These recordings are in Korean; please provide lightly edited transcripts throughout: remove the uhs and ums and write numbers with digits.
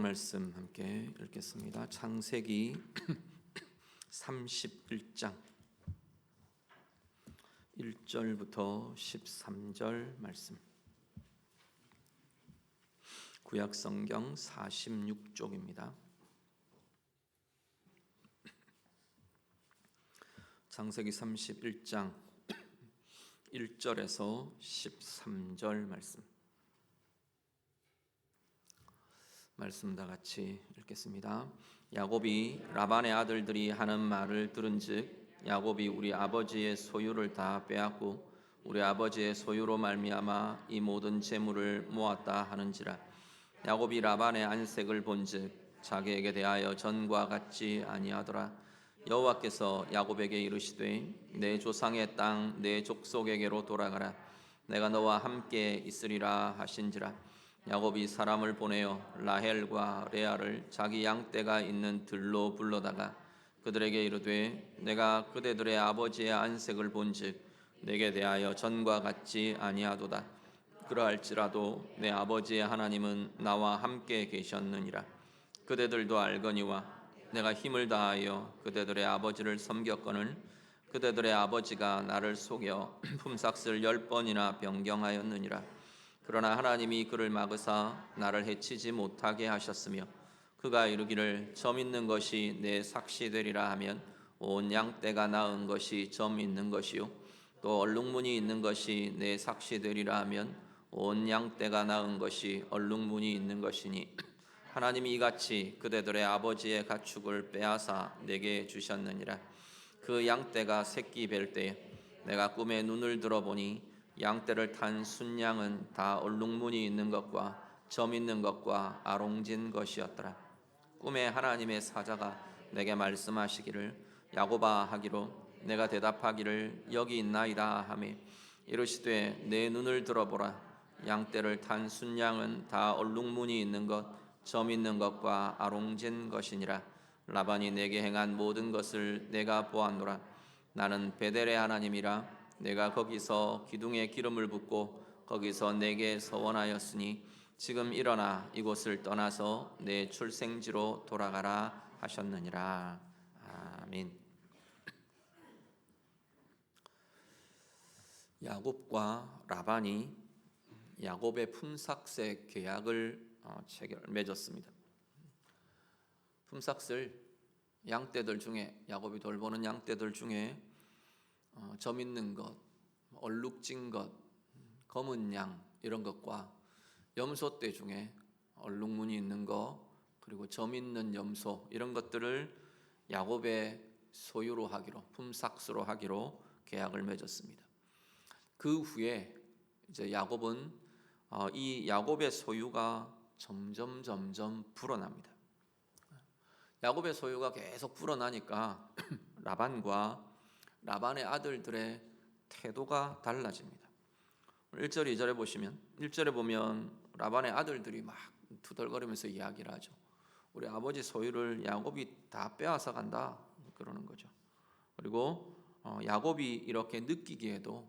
말씀 함께 읽겠습니다. 창세기 31장 1절부터 13절 말씀. 구약성경 46쪽입니다. 창세기 31장 1절에서 13절 말씀 다 같이 읽겠습니다. 야곱이 라반의 아들들이 하는 말을 들은즉 야곱이 우리 아버지의 소유를 다 빼앗고 우리 아버지의 소유로 말미암아 이 모든 재물을 모았다 하는지라. 야곱이 라반의 안색을 본즉 자기에게 대하여 전과 같지 아니하더라. 여호와께서 야곱에게 이르시되 내 조상의 땅 내 족속에게로 돌아가라. 내가 너와 함께 있으리라 하신지라. 야곱이 사람을 보내어 라헬과 레아를 자기 양떼가 있는 들로 불러다가 그들에게 이르되 내가 그대들의 아버지의 안색을 본즉 내게 대하여 전과 같지 아니하도다. 그러할지라도 내 아버지의 하나님은 나와 함께 계셨느니라. 그대들도 알거니와 내가 힘을 다하여 그대들의 아버지를 섬겼거늘 그대들의 아버지가 나를 속여 품삯을 10번이나 변경하였느니라. 그러나 하나님이 그를 막으사 나를 해치지 못하게 하셨으며 그가 이르기를 점 있는 것이 내 삭시 되리라 하면 온 양떼가 낳은 것이 점 있는 것이요 또 얼룩무늬 있는 것이 내 삭시 되리라 하면 온 양떼가 낳은 것이 얼룩무늬 있는 것이니 하나님이 이같이 그대들의 아버지의 가축을 빼앗아 내게 주셨느니라. 그 양떼가 새끼 뵐 때에 내가 꿈에 눈을 들어보니 양떼를 탄 순양은 다 얼룩무늬 있는 것과 점 있는 것과 아롱진 것이었더라. 꿈에 하나님의 사자가 내게 말씀하시기를 야곱아 하기로 내가 대답하기를 여기 있나이다 하매 이르시되 내 눈을 들어보라. 양떼를 탄 순양은 다 얼룩무늬 있는 것, 점 있는 것과 아롱진 것이니라. 라반이 내게 행한 모든 것을 내가 보았노라. 나는 베델의 하나님이라. 내가 거기서 기둥에 기름을 붓고 거기서 내게 서원하였으니 지금 일어나 이곳을 떠나서 내 출생지로 돌아가라 하셨느니라. 아멘. 야곱과 라반이 야곱의 품삯의 계약을 맺었습니다. 품삯을 양떼들 중에 야곱이 돌보는 양떼들 중에 점 있는 것, 얼룩진 것, 검은 양 이런 것과 염소떼 중에 얼룩무늬 있는 것 그리고 점 있는 염소 이런 것들을 야곱의 소유로 하기로 품삯으로 하기로 계약을 맺었습니다. 그 후에 이제 야곱은 이 야곱의 소유가 점점 불어납니다. 야곱의 소유가 계속 불어나니까 라반의 아들들의 태도가 달라집니다. 1절 2절에 보시면 1절에 보면 라반의 아들들이 막 투덜거리면서 이야기를 하죠. 우리 아버지 소유를 야곱이 다 빼앗아 간다 그러는 거죠. 그리고 야곱이 이렇게 느끼기에도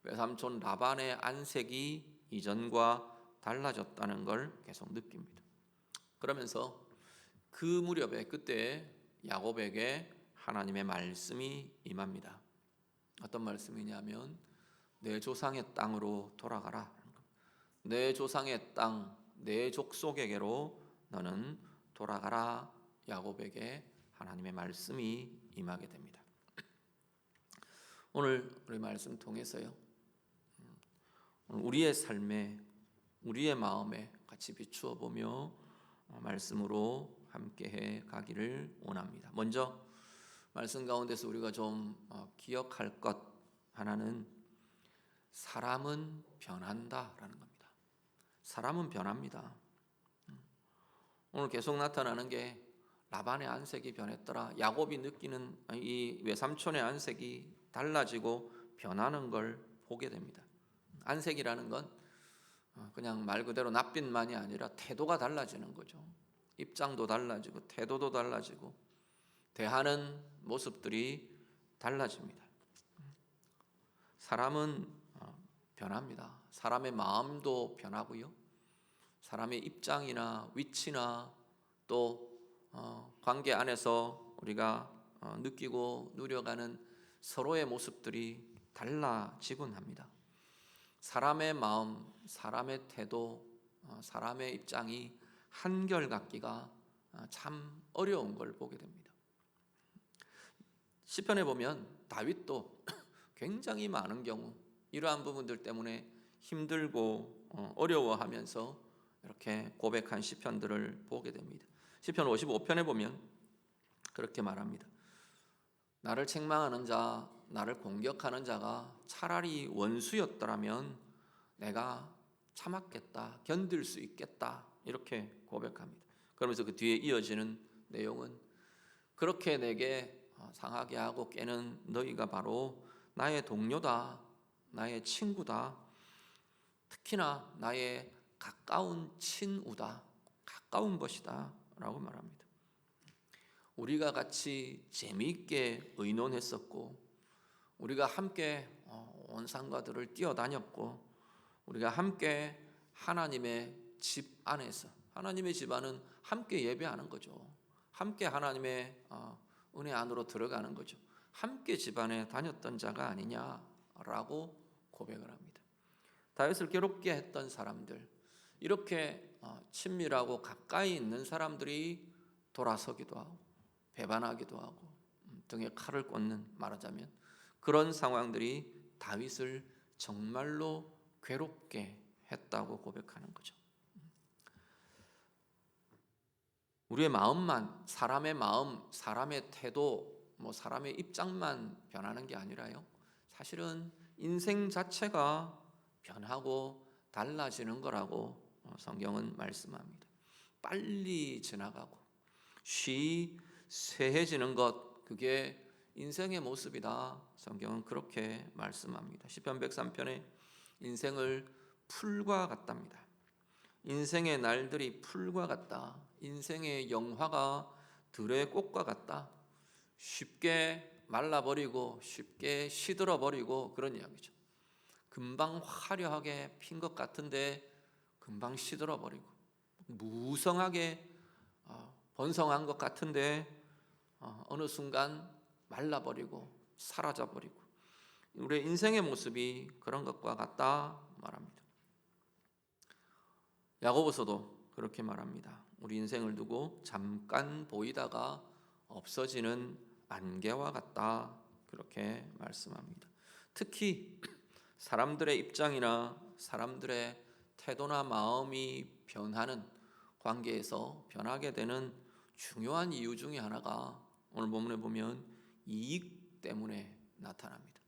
외삼촌 라반의 안색이 이전과 달라졌다는 걸 계속 느낍니다. 그러면서 그 무렵에 그때 야곱에게 하나님의 말씀이 임합니다. 어떤 말씀이냐면 내 조상의 땅으로 돌아가라. 내 조상의 땅, 내 족속에게로 너는 돌아가라. 야곱에게 하나님의 말씀이 임하게 됩니다. 오늘 우리 말씀 통해서요. 우리의 삶에 우리의 마음에 같이 비추어 보며 말씀으로 함께해 가기를 원합니다. 먼저 말씀 가운데서 우리가 좀 기억할 것 하나는 사람은 변한다라는 겁니다. 사람은 변합니다. 오늘 계속 나타나는 게 라반의 안색이 변했더라. 야곱이 느끼는 이 외삼촌의 안색이 달라지고 변하는 걸 보게 됩니다. 안색이라는 건 그냥 말 그대로 낯빛만이 아니라 태도가 달라지는 거죠. 입장도 달라지고 태도도 달라지고 대하는 모습들이 달라집니다. 사람은 변합니다. 사람의 마음도 변하고요. 사람의 입장이나 위치나 또 관계 안에서 우리가 느끼고 누려가는 서로의 모습들이 달라지곤 합니다. 사람의 마음, 사람의 태도, 사람의 입장이 한결같기가 참 어려운 걸 보게 됩니다. 시편에 보면 다윗도 굉장히 많은 경우 이러한 부분들 때문에 힘들고 어려워하면서 이렇게 고백한 시편들을 보게 됩니다. 시편 55편에 보면 그렇게 말합니다. 나를 책망하는 자, 나를 공격하는 자가 차라리 원수였더라면 내가 참았겠다, 견딜 수 있겠다, 이렇게 고백합니다. 그러면서 그 뒤에 이어지는 내용은 그렇게 내게 상하게 하고 깨는 너희가 바로 나의 동료다, 나의 친구다, 특히나 나의 가까운 친우다, 가까운 것이다 라고 말합니다. 우리가 같이 재미있게 의논했었고, 우리가 함께 온 산과들을 뛰어다녔고, 우리가 함께 하나님의 집 안에서, 하나님의 집 안은 함께 예배하는 거죠. 함께 하나님의 은혜 안으로 들어가는 거죠. 함께 집안에 다녔던 자가 아니냐라고 고백을 합니다. 다윗을 괴롭게 했던 사람들, 이렇게 친밀하고 가까이 있는 사람들이 돌아서기도 하고 배반하기도 하고 등에 칼을 꽂는, 말하자면 그런 상황들이 다윗을 정말로 괴롭게 했다고 고백하는 거죠. 우리의 마음만, 사람의 마음, 사람의 태도, 사람의 입장만 변하는 게 아니라요, 사실은 인생 자체가 변하고 달라지는 거라고 성경은 말씀합니다. 빨리 지나가고 쇠해지는 것, 그게 인생의 모습이다. 성경은 그렇게 말씀합니다. 시편 103편에 인생을 풀과 같답니다. 인생의 날들이 풀과 같다. 인생의 영화가 들의 꽃과 같다. 쉽게 말라버리고 쉽게 시들어버리고 그런 이야기죠. 금방 화려하게 핀 것 같은데 금방 시들어버리고, 무성하게 번성한 것 같은데 어느 순간 말라버리고 사라져버리고, 우리의 인생의 모습이 그런 것과 같다 말합니다. 야고보서도 그렇게 말합니다. 우리 인생을 두고 잠깐 보이다가 없어지는 안개와 같다, 그렇게 말씀합니다. 특히 사람들의 입장이나 사람들의 태도나 마음이 변하는, 관계에서 변하게 되는 중요한 이유 중에 하나가 오늘 본문에 보면 이익 때문에 나타납니다.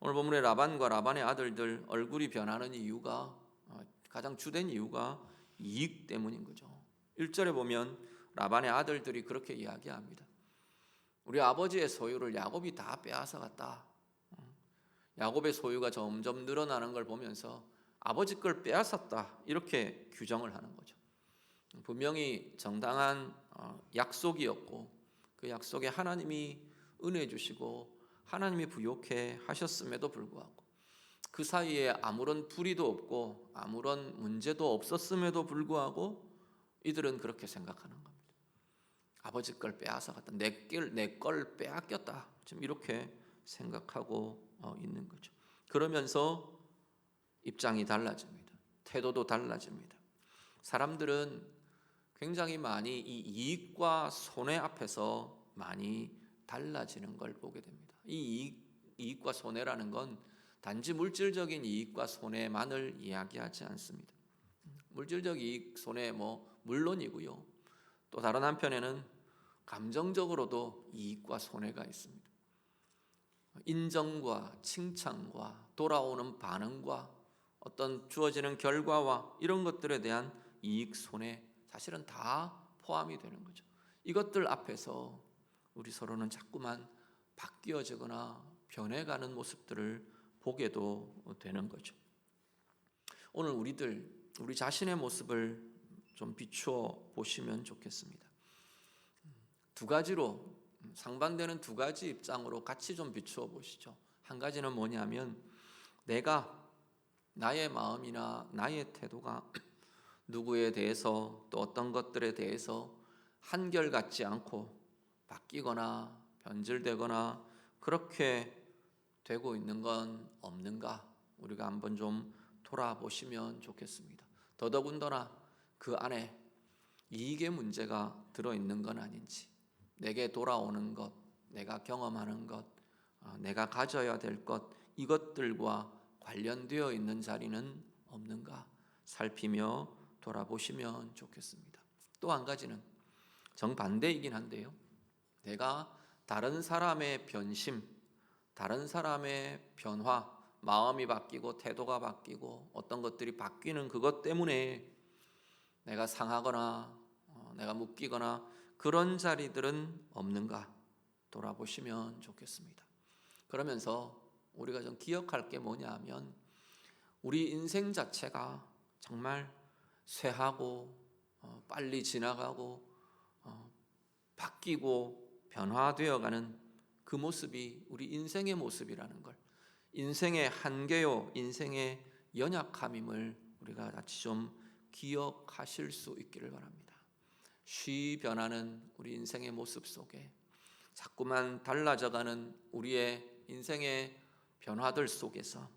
오늘 본문에 라반과 라반의 아들들 얼굴이 변하는 이유가, 가장 주된 이유가 이익 때문인 거죠. 1절에 보면 라반의 아들들이 그렇게 이야기합니다. 우리 아버지의 소유를 야곱이 다 빼앗아 갔다. 야곱의 소유가 점점 늘어나는 걸 보면서 아버지 걸 빼앗았다, 이렇게 규정을 하는 거죠. 분명히 정당한 약속이었고, 그 약속에 하나님이 은혜 주시고 하나님이 부욕해 하셨음에도 불구하고, 그 사이에 아무런 불의도 없고 아무런 문제도 없었음에도 불구하고 이들은 그렇게 생각하는 겁니다. 아버지 걸 빼앗아 갔다, 내 걸 빼앗겼다, 지금 이렇게 생각하고 있는 거죠. 그러면서 입장이 달라집니다. 태도도 달라집니다. 사람들은 굉장히 많이 이 이익과 손해 앞에서 많이 달라지는 걸 보게 됩니다. 이 이익과 손해라는 건 단지 물질적인 이익과 손해만을 이야기하지 않습니다. 물질적 이익, 손해 물론이고요. 또 다른 한편에는 감정적으로도 이익과 손해가 있습니다. 인정과 칭찬과 돌아오는 반응과 어떤 주어지는 결과와 이런 것들에 대한 이익, 손해, 사실은 다 포함이 되는 거죠. 이것들 앞에서 우리 서로는 자꾸만 바뀌어지거나 변해가는 모습들을 보게도 되는 거죠. 오늘 우리 자신의 모습을 좀 비추어 보시면 좋겠습니다. 두 가지로, 상반되는 두 가지 입장으로 같이 좀 비추어 보시죠. 한 가지는 뭐냐면, 나의 마음이나 나의 태도가 누구에 대해서, 또 어떤 것들에 대해서 한결같지 않고 바뀌거나 변질되거나 그렇게 되고 있는 건 없는가? 우리가 한번 좀 돌아보시면 좋겠습니다. 더더군다나 그 안에 이익의 문제가 들어있는 건 아닌지, 내게 돌아오는 것, 내가 경험하는 것, 내가 가져야 될 것, 이것들과 관련되어 있는 자리는 없는가 살피며 돌아보시면 좋겠습니다. 또 한 가지는 정반대이긴 한데요, 내가 다른 사람의 변심, 다른 사람의 변화, 마음이 바뀌고 태도가 바뀌고 어떤 것들이 바뀌는 그것 때문에 내가 상하거나 내가 묶이거나 그런 자리들은 없는가 돌아보시면 좋겠습니다. 그러면서 우리가 좀 기억할 게 뭐냐 하면, 우리 인생 자체가 정말 쇠하고 빨리 지나가고 바뀌고 변화되어가는 그 모습이 우리 인생의 모습이라는 걸, 인생의 한계요, 인생의 연약함임을 우리가 같이 좀 기억하실 수 있기를 바랍니다. 쉬 변하는 우리 인생의 모습 속에 자꾸만 달라져가는 우리의 인생의 변화들 속에서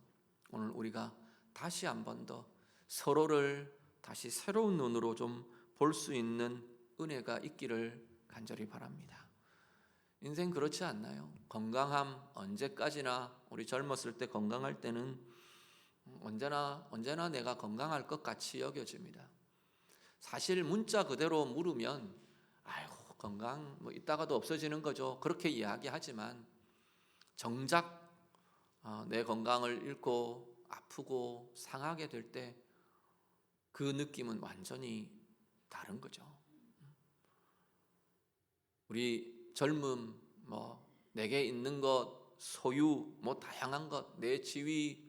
오늘 우리가 다시 한 번 더 서로를 다시 새로운 눈으로 좀 볼 수 있는 은혜가 있기를 간절히 바랍니다. 인생 그렇지 않나요? 건강함 언제까지나, 우리 젊었을 때 건강할 때는 언제나 내가 건강할 것 같이 여겨집니다. 사실 문자 그대로 물으면 아이고 건강 뭐 이따가도 없어지는 거죠, 그렇게 이야기하지만 정작 내 건강을 잃고 아프고 상하게 될 때 그 느낌은 완전히 다른 거죠. 우리 젊음, 내게 있는 것, 소유, 다양한 것, 내 지위,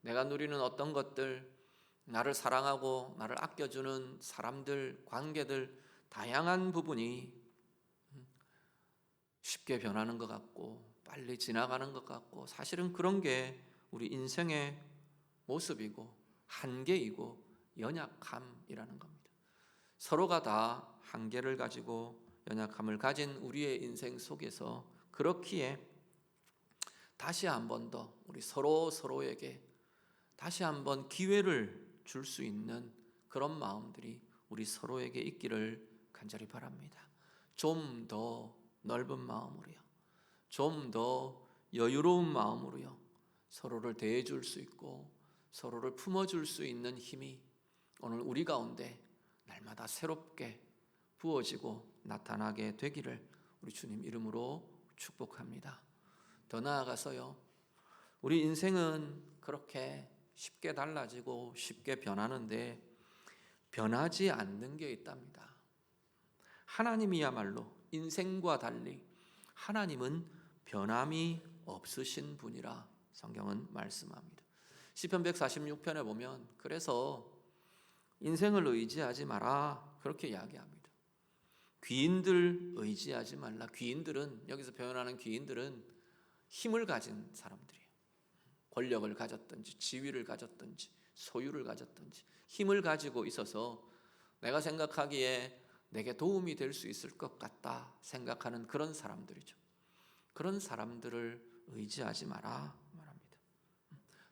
내가 누리는 어떤 것들, 나를 사랑하고 나를 아껴주는 사람들, 관계들, 다양한 부분이 쉽게 변하는 것 같고 빨리 지나가는 것 같고, 사실은 그런 게 우리 인생의 모습이고 한계이고 연약함이라는 겁니다. 서로가 다 한계를 가지고 연약함을 가진 우리의 인생 속에서 그렇기에 다시 한 번 더 우리 서로에게 다시 한번 기회를 줄 수 있는 그런 마음들이 우리 서로에게 있기를 간절히 바랍니다. 좀 더 넓은 마음으로요, 좀 더 여유로운 마음으로요, 서로를 대해줄 수 있고 서로를 품어줄 수 있는 힘이 오늘 우리 가운데 날마다 새롭게 부어지고 나타나게 되기를 우리 주님 이름으로 축복합니다. 더 나아가서요, 우리 인생은 그렇게 쉽게 달라지고 쉽게 변하는데 변하지 않는 게 있답니다. 하나님이야말로 인생과 달리 하나님은 변함이 없으신 분이라 성경은 말씀합니다. 시편 146편에 보면 그래서 인생을 의지하지 마라 그렇게 이야기합니다. 귀인들 의지하지 말라. 귀인들은, 여기서 표현하는 귀인들은 힘을 가진 사람들이에요. 권력을 가졌든지 지위를 가졌든지 소유를 가졌든지 힘을 가지고 있어서 내가 생각하기에 내게 도움이 될 수 있을 것 같다 생각하는 그런 사람들이죠. 그런 사람들을 의지하지 마라 말합니다.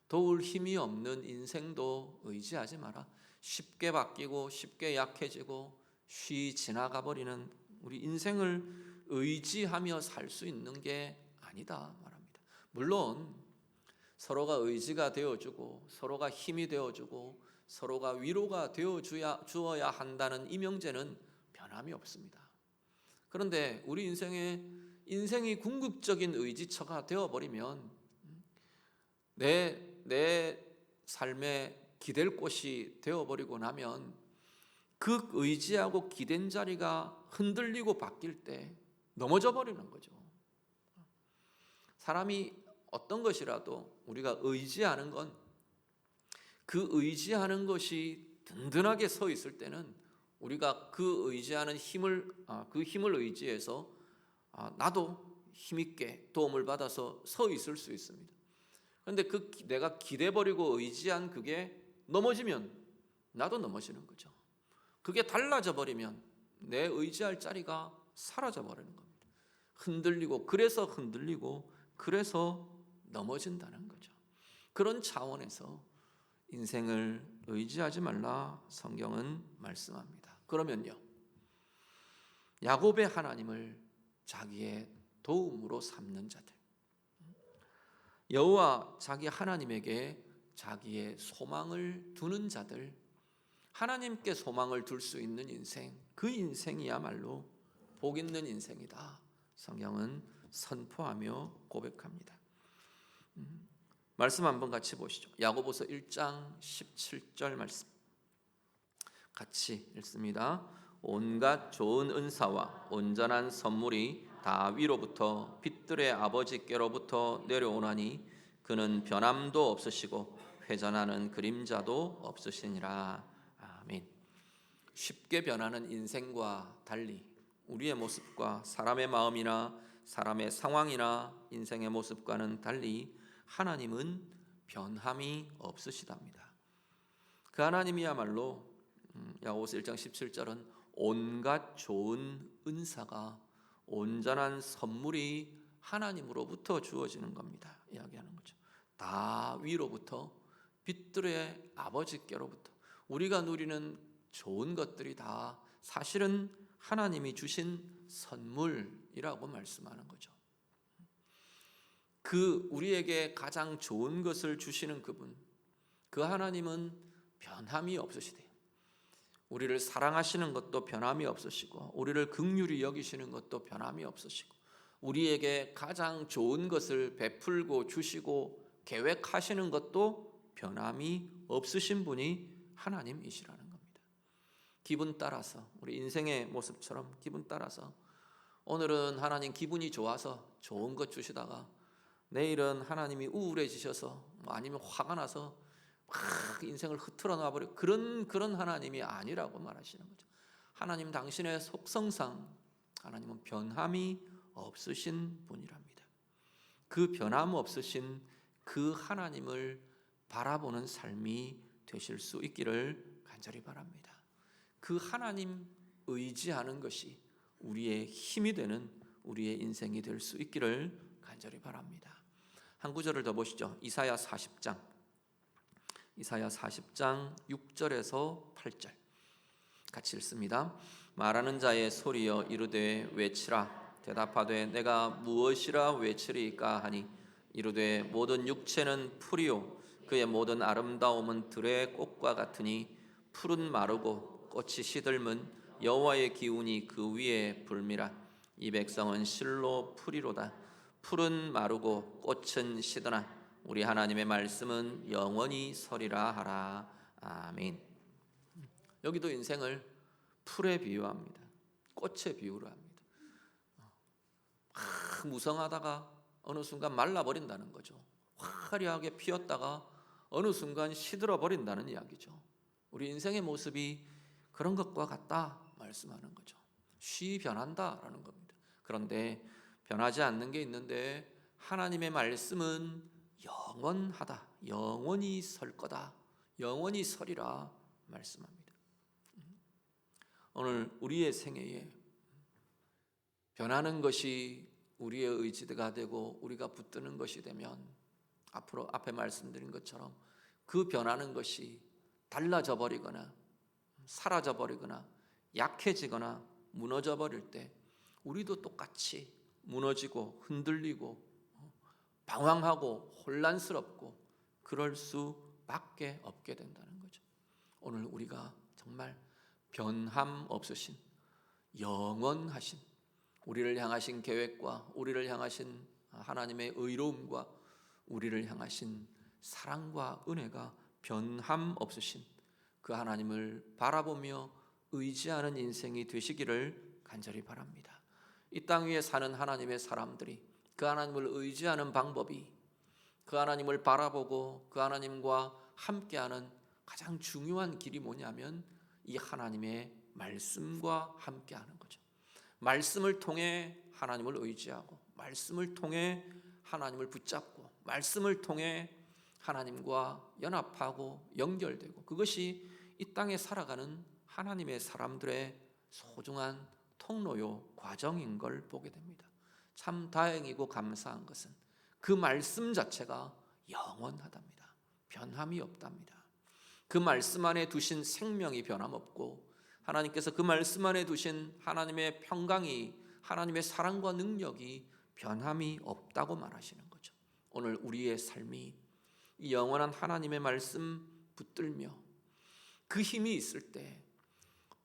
도울 힘이 없는 인생도 의지하지 마라. 쉽게 바뀌고 쉽게 약해지고 쉬 지나가 버리는 우리 인생을 의지하며 살 수 있는 게 아니다 말합니다. 물론 서로가 의지가 되어주고 서로가 힘이 되어주고 서로가 위로가 되어주어야 한다는 이 명제는 변함이 없습니다. 그런데 우리 인생이 궁극적인 의지처가 되어버리면 내 삶에 기댈 곳이 되어버리고 나면 그 의지하고 기댄 자리가 흔들리고 바뀔 때 넘어져 버리는 거죠. 사람이 어떤 것이라도 우리가 의지하는 건 그 의지하는 것이 든든하게 서 있을 때는 우리가 그 의지하는 그 힘을 의지해서 나도 힘있게 도움을 받아서 서 있을 수 있습니다. 그런데 내가 기대버리고 의지한 그게 넘어지면 나도 넘어지는 거죠. 그게 달라져 버리면 내 의지할 자리가 사라져 버리는 겁니다. 흔들리고 그래서 넘어진다는 거죠. 그런 차원에서 인생을 의지하지 말라 성경은 말씀합니다. 그러면요, 야곱의 하나님을 자기의 도움으로 삼는 자들, 여호와 자기 하나님에게 자기의 소망을 두는 자들, 하나님께 소망을 둘 수 있는 인생, 그 인생이야말로 복 있는 인생이다. 성경은 선포하며 고백합니다. 말씀 한번 같이 보시죠. 야고보서 1장 17절 말씀 같이 읽습니다. 온갖 좋은 은사와 온전한 선물이 다 위로부터 빛들의 아버지께로부터 내려오나니 그는 변함도 없으시고 회전하는 그림자도 없으시니라. 아멘. 쉽게 변하는 인생과 달리 우리의 모습과 사람의 마음이나 사람의 상황이나 인생의 모습과는 달리 하나님은 변함이 없으시답니다. 그 하나님이야말로 야고보서 1장 17절은 온갖 좋은 은사가 온전한 선물이 하나님으로부터 주어지는 겁니다. 이야기하는 거죠. 다 위로부터 빛들의 아버지께로부터 우리가 누리는 좋은 것들이 다 사실은 하나님이 주신 선물이라고 말씀하는 거죠. 그 우리에게 가장 좋은 것을 주시는 그분, 그 하나님은 변함이 없으시대요. 우리를 사랑하시는 것도 변함이 없으시고 우리를 긍휼히 여기시는 것도 변함이 없으시고 우리에게 가장 좋은 것을 베풀고 주시고 계획하시는 것도 변함이 없으신 분이 하나님이시라는 겁니다. 기분 따라서 우리 인생의 모습처럼 기분 따라서 오늘은 하나님 기분이 좋아서 좋은 것 주시다가 내일은 하나님이 우울해지셔서 아니면 화가 나서 막 인생을 흐트러 놔버려 그런 하나님이 아니라고 말하시는 거죠. 하나님 당신의 속성상 하나님은 변함이 없으신 분이랍니다. 그 변함 없으신 그 하나님을 바라보는 삶이 되실 수 있기를 간절히 바랍니다. 그 하나님 의지하는 것이 우리의 힘이 되는 우리의 인생이 될 수 있기를 간절히 바랍니다. 한 구절을 더 보시죠. 이사야 40장 6절에서 8절 같이 읽습니다. 말하는 자의 소리여 이르되 외치라. 대답하되 내가 무엇이라 외치리까 하니 이르되 모든 육체는 풀이요 그의 모든 아름다움은 들의 꽃과 같으니 풀은 마르고 꽃이 시들면 여호와의 기운이 그 위에 불미라. 이 백성은 실로 풀이로다. 풀은 마르고 꽃은 시드나 우리 하나님의 말씀은 영원히 서리라 하라. 아멘. 여기도 인생을 풀에 비유합니다. 꽃에 비유를 합니다. 무성하다가 어느 순간 말라버린다는 거죠. 화려하게 피었다가 어느 순간 시들어 버린다는 이야기죠. 우리 인생의 모습이 그런 것과 같다 말씀하는 거죠. 쉬 변한다라는 겁니다. 그런데 변하지 않는 게 있는데 하나님의 말씀은 영원하다. 영원히 설 거다. 영원히 서리라 말씀합니다. 오늘 우리의 생애에 변하는 것이 우리의 의지가 되고 우리가 붙드는 것이 되면 앞으로 앞에 말씀드린 것처럼 그 변하는 것이 달라져 버리거나 사라져 버리거나 약해지거나 무너져 버릴 때 우리도 똑같이 무너지고 흔들리고 방황하고 혼란스럽고 그럴 수밖에 없게 된다는 거죠. 오늘 우리가 정말 변함 없으신 영원하신 우리를 향하신 계획과 우리를 향하신 하나님의 의로움과 우리를 향하신 사랑과 은혜가 변함 없으신 그 하나님을 바라보며 의지하는 인생이 되시기를 간절히 바랍니다. 이 땅 위에 사는 하나님의 사람들이 그 하나님을 의지하는 방법이 그 하나님을 바라보고 그 하나님과 함께하는 가장 중요한 길이 뭐냐면 이 하나님의 말씀과 함께하는 거죠. 말씀을 통해 하나님을 의지하고 말씀을 통해 하나님을 붙잡고 말씀을 통해 하나님과 연합하고 연결되고 그것이 이 땅에 살아가는 하나님의 사람들의 소중한 통로요 과정인 걸 보게 됩니다. 참 다행이고 감사한 것은 그 말씀 자체가 영원하답니다. 변함이 없답니다. 그 말씀 안에 두신 생명이 변함없고 하나님께서 그 말씀 안에 두신 하나님의 평강이, 하나님의 사랑과 능력이 변함이 없다고 말하시는 거죠. 오늘 우리의 삶이 이 영원한 하나님의 말씀 붙들며 그 힘이 있을 때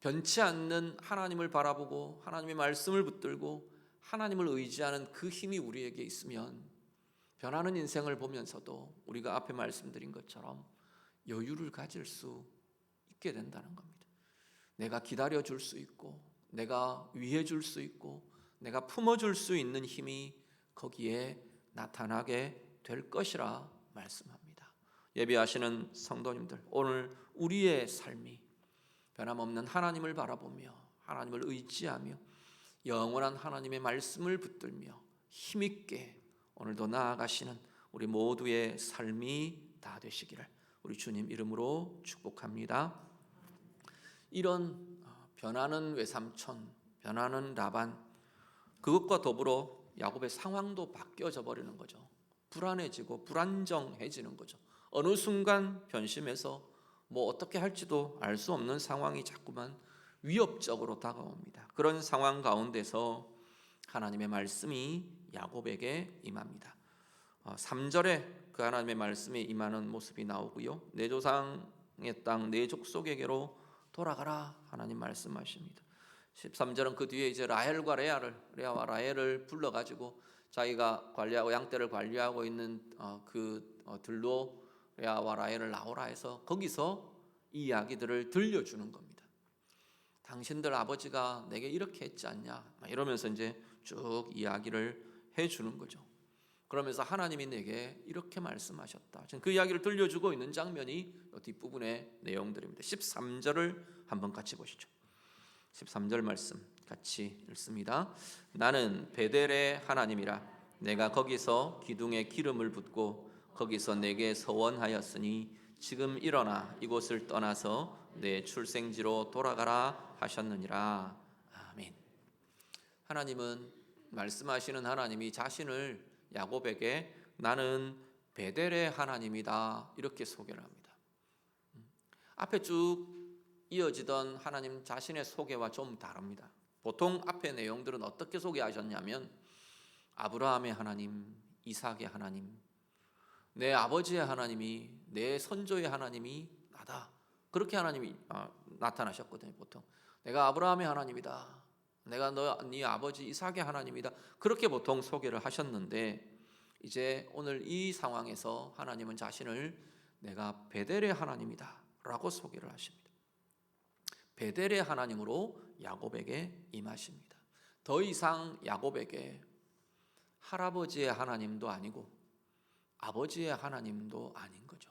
변치 않는 하나님을 바라보고 하나님의 말씀을 붙들고 하나님을 의지하는 그 힘이 우리에게 있으면 변하는 인생을 보면서도 우리가 앞에 말씀드린 것처럼 여유를 가질 수 있게 된다는 겁니다. 내가 기다려줄 수 있고 내가 위해줄 수 있고 내가 품어줄 수 있는 힘이 거기에 나타나게 될 것이라 말씀합니다. 예배하시는 성도님들, 오늘 우리의 삶이 변함없는 하나님을 바라보며 하나님을 의지하며 영원한 하나님의 말씀을 붙들며 힘있게 오늘도 나아가시는 우리 모두의 삶이 다 되시기를 우리 주님 이름으로 축복합니다. 이런 변하는 외삼촌, 변하는 라반, 그것과 더불어 야곱의 상황도 바뀌어져 버리는 거죠. 불안해지고 불안정해지는 거죠. 어느 순간 변심해서 뭐 어떻게 할지도 알 수 없는 상황이 자꾸만 위협적으로 다가옵니다. 그런 상황 가운데서 하나님의 말씀이 야곱에게 임합니다. 3절에 그 하나님의 말씀이 임하는 모습이 나오고요. 내 조상의 땅 내 족속에게로 돌아가라 하나님 말씀하십니다. 13절은 그 뒤에 이제 라헬과 레아와 라헬을 불러가지고 자기가 관리하고 양떼를 관리하고 있는 들로 레아와 라헬을 나오라 해서 거기서 이 이야기들을 들려주는 겁니다. 당신들 아버지가 내게 이렇게 했지 않냐 이러면서 이제 쭉 이야기를 해주는 거죠. 그러면서 하나님이 내게 이렇게 말씀하셨다. 지금 그 이야기를 들려주고 있는 장면이 뒷부분의 내용들입니다. 13절을 한번 같이 보시죠. 13절 말씀 같이 읽습니다. 나는 베델의 하나님이라 내가 거기서 기둥에 기름을 붓고 거기서 내게 서원하였으니 지금 일어나 이곳을 떠나서 내 출생지로 돌아가라 하셨느니라. 아멘. 하나님은 말씀하시는 하나님이 자신을 야곱에게 나는 베델의 하나님이다 이렇게 소개를 합니다. 앞에 쭉 이어지던 하나님 자신의 소개와 좀 다릅니다. 보통 앞의 내용들은 어떻게 소개하셨냐면 아브라함의 하나님, 이삭의 하나님, 내 아버지의 하나님이, 내 선조의 하나님이 나다. 그렇게 하나님이 나타나셨거든요. 보통 내가 아브라함의 하나님이다. 내가 네 아버지 이삭의 하나님이다. 그렇게 보통 소개를 하셨는데 이제 오늘 이 상황에서 하나님은 자신을 내가 베델의 하나님이다 라고 소개를 하십니다. 베델의 하나님으로 야곱에게 임하십니다. 더 이상 야곱에게 할아버지의 하나님도 아니고 아버지의 하나님도 아닌 거죠.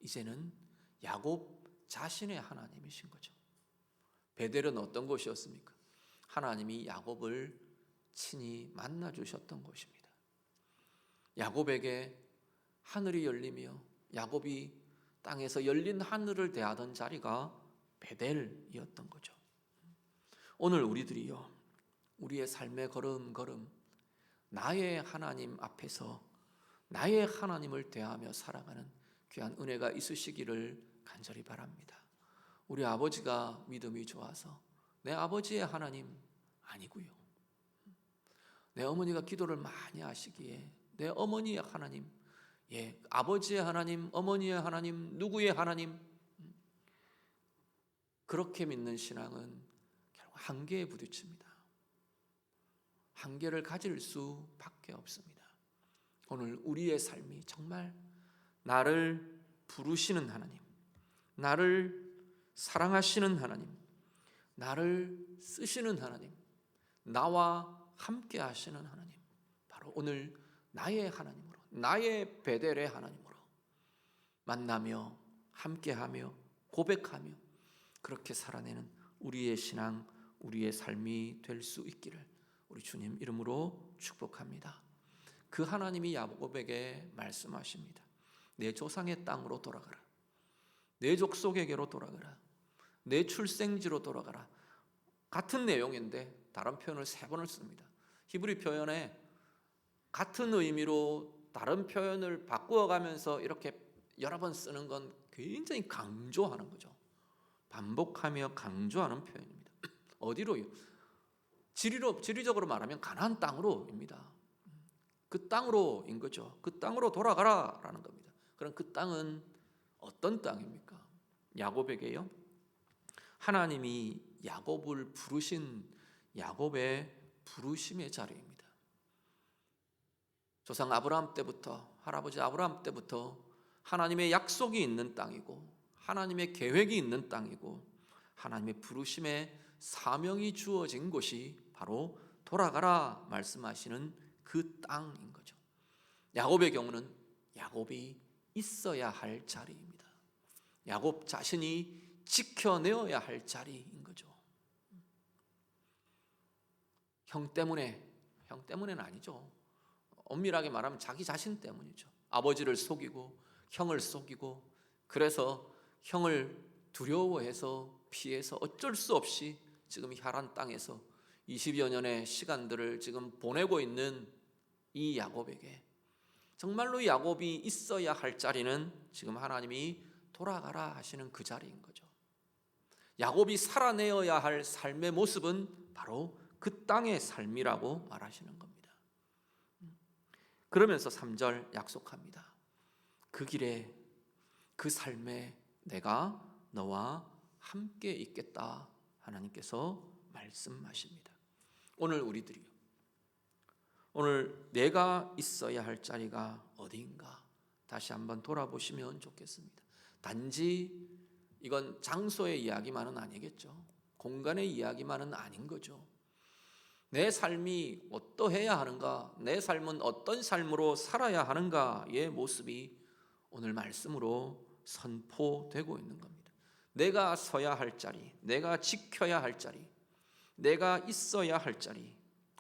이제는 야곱 자신의 하나님이신 거죠. 베델은 어떤 곳이었습니까? 하나님이 야곱을 친히 만나 주셨던 곳입니다. 야곱에게 하늘이 열리며 야곱이 땅에서 열린 하늘을 대하던 자리가 베델이었던 거죠. 오늘 우리들이요, 우리의 삶의 걸음걸음 나의 하나님 앞에서 나의 하나님을 대하며 살아가는 귀한 은혜가 있으시기를 간절히 바랍니다. 우리 아버지가 믿음이 좋아서 내 아버지의 하나님 아니고요, 내 어머니가 기도를 많이 하시기에 내 어머니의 하나님, 아버지의 하나님, 어머니의 하나님, 누구의 하나님, 그렇게 믿는 신앙은 결국 한계에 부딪힙니다. 한계를 가질 수밖에 없습니다. 오늘 우리의 삶이 정말 나를 부르시는 하나님, 나를 사랑하시는 하나님, 나를 쓰시는 하나님, 나와 함께 하시는 하나님, 바로 오늘 나의 하나님으로, 나의 베델의 하나님으로 만나며 함께하며 고백하며 그렇게 살아내는 우리의 신앙, 우리의 삶이 될 수 있기를 우리 주님 이름으로 축복합니다. 그 하나님이 야곱에게 말씀하십니다. 내 조상의 땅으로 돌아가라. 내 족속에게로 돌아가라. 내 출생지로 돌아가라. 같은 내용인데 다른 표현을 3번을 씁니다. 히브리 표현에 같은 의미로 다른 표현을 바꾸어가면서 이렇게 여러 번 쓰는 건 굉장히 강조하는 거죠. 반복하며 강조하는 표현입니다. 어디로요? 지리적으로 말하면 가나안 땅으로입니다. 그 땅으로인 거죠. 그 땅으로 돌아가라라는 겁니다. 그럼 그 땅은 어떤 땅입니까? 야곱에게요. 하나님이 야곱을 부르신 야곱의 부르심의 자리입니다. 조상 아브라함 때부터, 할아버지 아브라함 때부터 하나님의 약속이 있는 땅이고 하나님의 계획이 있는 땅이고 하나님의 부르심의 사명이 주어진 곳이 바로 돌아가라 말씀하시는 그 땅인 거죠. 야곱의 경우는 야곱이 있어야 할 자리입니다. 야곱 자신이 지켜내어야 할 자리인 거죠. 형 때문에는 아니죠. 엄밀하게 말하면 자기 자신 때문이죠. 아버지를 속이고 형을 속이고 그래서 형을 두려워해서 피해서 어쩔 수 없이 지금 혈안 땅에서 20여 년의 시간들을 지금 보내고 있는 이 야곱에게 정말로 야곱이 있어야 할 자리는 지금 하나님이 돌아가라 하시는 그 자리인 거죠. 야곱이 살아내어야 할 삶의 모습은 바로 그 땅의 삶이라고 말하시는 겁니다. 그러면서 3절 약속합니다. 그 길에 그 삶에 내가 너와 함께 있겠다 하나님께서 말씀하십니다. 오늘 내가 있어야 할 자리가 어디인가 다시 한번 돌아보시면 좋겠습니다. 단지 이건 장소의 이야기만은 아니겠죠. 공간의 이야기만은 아닌 거죠. 내 삶이 어떠해야 하는가, 내 삶은 어떤 삶으로 살아야 하는가의 모습이 오늘 말씀으로 선포되고 있는 겁니다. 내가 서야 할 자리, 내가 지켜야 할 자리, 내가 있어야 할 자리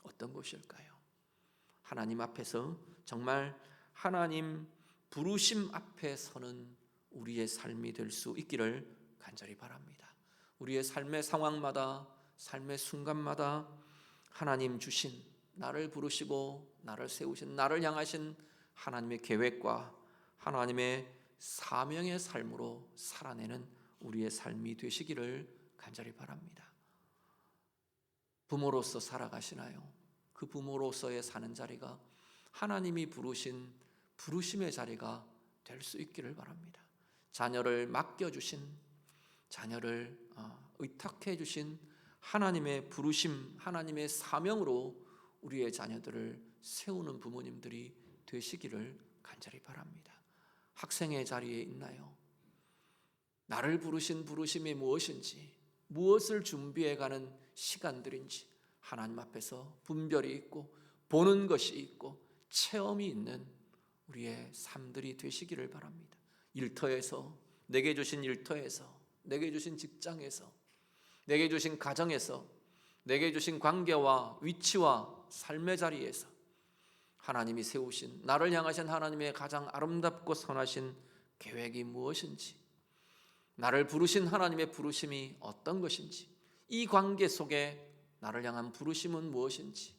어떤 곳일까요? 하나님 앞에서 정말 하나님 부르심 앞에 서는 우리의 삶이 될 수 있기를 간절히 바랍니다. 우리의 삶의 상황마다, 삶의 순간마다 하나님 주신, 나를 부르시고 나를 세우신, 나를 향하신 하나님의 계획과 하나님의 사명의 삶으로 살아내는 우리의 삶이 되시기를 간절히 바랍니다. 부모로서 살아가시나요? 그 부모로서의 사는 자리가 하나님이 부르신 부르심의 자리가 될 수 있기를 바랍니다. 자녀를 맡겨주신, 자녀를 의탁해 주신 하나님의 부르심, 하나님의 사명으로 우리의 자녀들을 세우는 부모님들이 되시기를 간절히 바랍니다. 학생의 자리에 있나요? 나를 부르신 부르심이 무엇인지, 무엇을 준비해가는 시간들인지 하나님 앞에서 분별이 있고 보는 것이 있고 체험이 있는 우리의 삶들이 되시기를 바랍니다. 일터에서, 내게 주신 일터에서, 내게 주신 직장에서, 내게 주신 가정에서, 내게 주신 관계와 위치와 삶의 자리에서 하나님이 세우신, 나를 향하신 하나님의 가장 아름답고 선하신 계획이 무엇인지, 나를 부르신 하나님의 부르심이 어떤 것인지, 이 관계 속에 나를 향한 부르심은 무엇인지,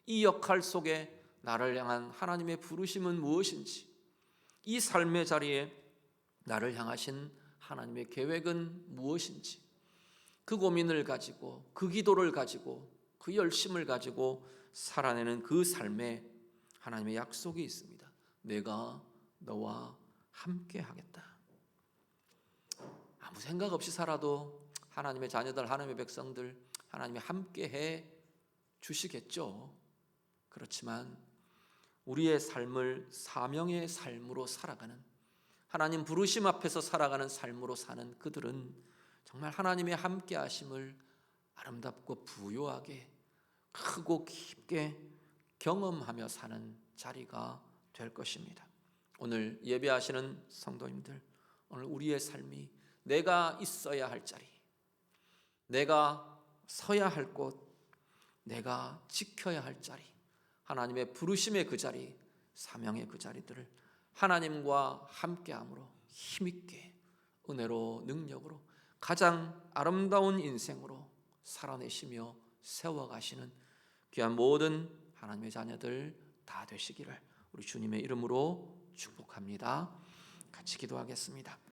이 역할 속에 나를 향한 하나님의 부르심은 무엇인지, 이 삶의 자리에 나를 향하신 하나님의 계획은 무엇인지, 그 고민을 가지고, 그 기도를 가지고, 그 열심을 가지고 살아내는 그 삶에 하나님의 약속이 있습니다. 내가 너와 함께 하겠다. 아무 생각 없이 살아도 하나님의 자녀들, 하나님의 백성들 하나님이 함께 해 주시겠죠. 그렇지만 우리의 삶을 사명의 삶으로 살아가는, 하나님 부르심 앞에서 살아가는 삶으로 사는 그들은 정말 하나님의 함께 하심을 아름답고 부요하게 크고 깊게 경험하며 사는 자리가 될 것입니다. 오늘 예배하시는 성도님들, 오늘 우리의 삶이 내가 있어야 할 자리, 내가 서야 할 곳, 내가 지켜야 할 자리, 하나님의 부르심의 그 자리, 사명의 그 자리들을 하나님과 함께함으로 힘있게 은혜로 능력으로 가장 아름다운 인생으로 살아내시며 세워가시는 귀한 모든 하나님의 자녀들 다 되시기를 우리 주님의 이름으로 축복합니다. 같이 기도하겠습니다.